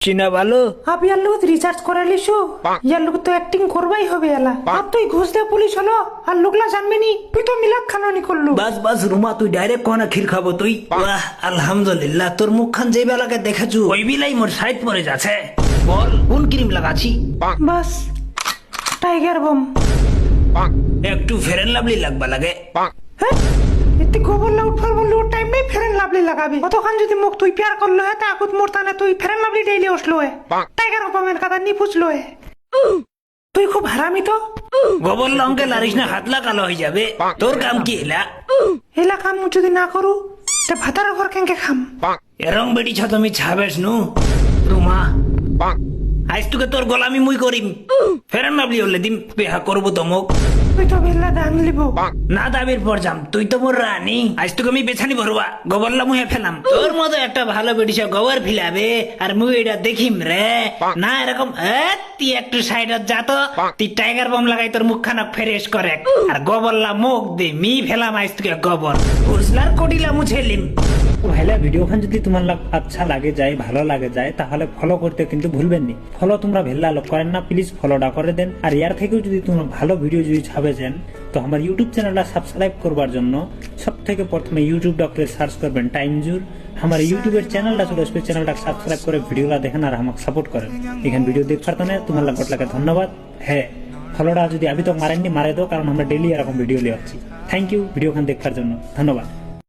চিনা ভালো আপ ইয়ার লোক রিচার্জ করে লিসু ইয়ার লোক তো অ্যাক্টিং করবাই হবে এলা আর তুই ঘুষ দে পুলিশ হলো আর লোকলা জানবে নি তুই তো মিলাদ খানানি করলু বাস বাস রুমা তুই ডাইরেক্ট কোনা ক্ষীর খাবো তুই বাহ আলহামদুলিল্লাহ তোর মুখখান যেই বেলাকে দেখাছু ওই বিলাই মোর সাইড পরে যাচ্ছে বল কোন ক্রিম লাগাছি বাস টাইগার বম একটু ফেরেন লাভলি লাগবা লাগে হ্যাঁ এতে গোবর লাউট ফল বললো টাইম নেই ফেরেন লাভলি লাগাবি কতক্ষণ যদি মুখ তুই প্যার করলো হে তা আকুত মোর তানে তুই ফেরেন লাভলি ডেইলি আসলো হে টাইগার বমের কথা নি পুছলো হে তুই খুব হারামি তো গোবর লঙ্কে লারিস না হাত লাগালো হয়ে যাবে তোর কাম কি এলা এলা কাম যদি না করু তা ভাতারা ঘর কেঙ্কে খাম এরং বেটি ছ তুমি ছাবেস নু রুমা আজ তোকে তোর গোলামি মুই করিম ফেরেন লাভলি হলে দিম বেহা করবো তমক তুই তো বেলা দান লিব না দাবির পর যাম তুই তো মোর রানী আজ তোকে আমি বেছানি ভরবা গোবরলা মুহে ফেলাম তোর মতো একটা ভালো বেটিসা গোবর ফিলাবে আর মুই এটা দেখিম রে না এরকম তুই একটু সাইডত যা তো তুই টাইগার বম লাগাই তোর মুখখানা ফ্রেশ করে আর গোবরলা মুখ দে মি ফেলাম আজ তোকে গোবর উজলার কটিলা মুছেলিম। ভাইলা ভিডিওখান যদি তোমার আচ্ছা লাগে যায় ভালো লাগে যায় তাহলে ফলো করতে কিন্তু ভুলবেন নি। ফলো তোমরা ভেল্লা লোক করেন না, প্লিজ ফলোটা করে দেন। আর ইয়ার থেকেও যদি তোমরা ভালো ভিডিও যদি ছাবে যান তো আমার ইউটিউব চ্যানেলটা সাবস্ক্রাইব করবার জন্য সব থেকে প্রথমে ইউটিউবটা করে সার্চ করবেন টাইমজুর। আমার ইউটিউবের চ্যানেলটা চলে আসবে, চ্যানেলটা সাবস্ক্রাইব করে ভিডিওটা দেখেন আর আমাকে সাপোর্ট করেন। এখানে ভিডিও দেখবার জন্য তোমার লাগে ধন্যবাদ। হ্যাঁ ফলোটা যদি আবি তো মারেননি মারে দাও, কারণ আমরা ডেইলি এরকম ভিডিও লিয়ে আসছি। থ্যাংক ইউ ভিডিওখান দেখবার জন্য, ধন্যবাদ।